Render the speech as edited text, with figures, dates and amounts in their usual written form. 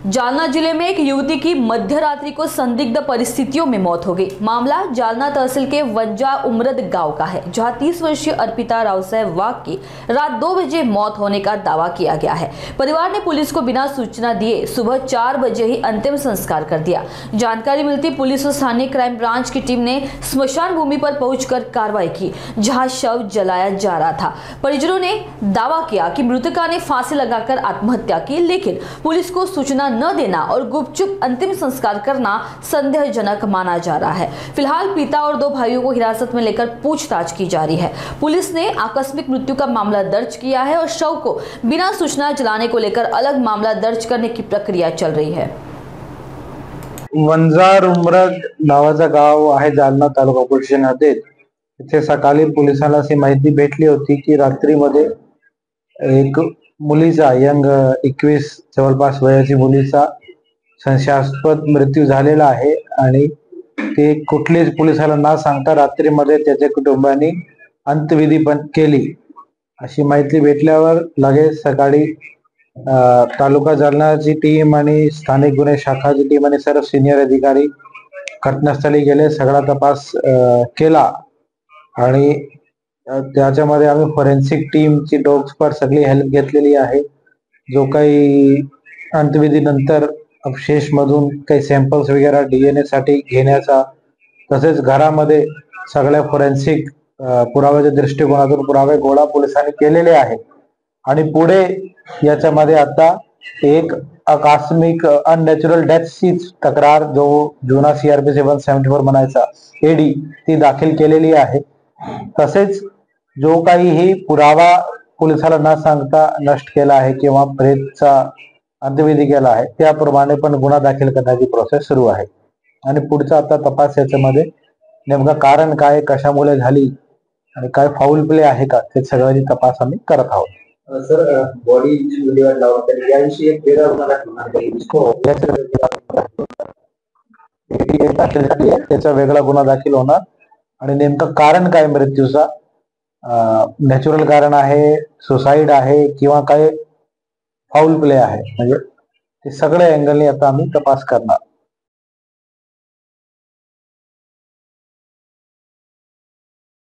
जालना जिले में एक युवती की मध्य रात्रि को संदिग्ध परिस्थितियों में मौत हो गई। मामला जालना तहसील के वंजा उमरद गांव का है, जहां 30 वर्षीय अर्पिता रावसाहेब वाघ की रात 2 बजे मौत होने का दावा किया गया है। परिवार ने पुलिस को बिना सूचना दिए सुबह 4 बजे ही अंतिम संस्कार कर दिया। जानकारी मिलती पुलिस और स्थानीय क्राइम ब्रांच की टीम ने स्मशान भूमि पर पहुंचकर कार्रवाई की, जहां शव जलाया जा रहा था। परिजनों ने दावा किया कि मृतका ने फांसी लगाकर आत्महत्या की, लेकिन पुलिस को सूचना न देना और गुपचुप अंतिम संस्कार करना संदेहजनक माना जा रहा है। फिलहाल पिता और 2 भाइयों को हिरासत में लेकर पूछताछ की जा रही है। पुलिस ने आकस्मिक मृत्यु का मामला दर्ज किया है और शव को बिना सूचना जलाने को लेकर अलग मामला दर्ज करने की प्रक्रिया चल रही है। वंजार उमरद नावाचा गाव आहे जालना तालुका पोलीस स्टेशन हद्दीत। इथे सकाळी पोलिसांना अशी माहिती भेटली होती की रात्रीमध्ये एक मुलीचा यंग 21 जवळपास वयाची मुलीचा संशयास्पद मृत्यू झालेला आहे आणि ते कुठलेच पोलिसाला न सांगता रात्रीमध्ये त्याच्या कुटुंबाने अंत्यविधी पण केली। अशी माहिती भेटल्यावर लगेच सकाळी तालुका जालनाची टीम आणि स्थानिक गुन्हे शाखाची टीम आणि सर्व सिनियर अधिकारी घटनास्थळी गेले, सगळा तपास केला आणि त्याच्यामध्ये आम्ही फॉरेन्सिक टीमची डॉग्सपर सगळी हेल्प घेतलेली आहे। जो काही अंत्यविधी नंतर अवशेष मधून काही सॅम्पल्स वगैरे डीएनए साठी घेण्याचा, तसेच घरामध्ये सगळ्या फॉरेन्सिक पुराव्याच्या दृष्टिकोनातून पुरावे गोळा पोलिसांनी केलेले आहे आणि पुढे याच्यामध्ये आता एक आकस्मिक अननॅचरल डेथची तक्रार जो जुना सीआरपी 774 म्हणायचा एडी ती दाखल केलेली आहे। तसेच जो काही ही पुरावा पोलिसाला न सांगता नष्ट केला आहे किंवा प्रेतचा अंत्यविधी केला आहे त्याप्रमाणे पण गुन्हा दाखल करण्याची प्रोसेस सुरू आहे आणि पुढचा आता तपास याच्यामध्ये नेमका कारण काय, कशामुळे झाली आणि काय फाऊल प्ले आहे का ते सगळ्याची तपास आम्ही करत आहोत। सर बॉडी विल्हेवाट लावून याविषयी एक वेगळा त्याचा वेगळा गुन्हा दाखल होणार आणि नेमकं कारण काय मृत्यूचा, नॅचरल कारण आहे, सुसाईड आहे किंवा काय फाऊल प्ले आहे, म्हणजे ते सगळ्या अँगलने आता आम्ही तपास करणार।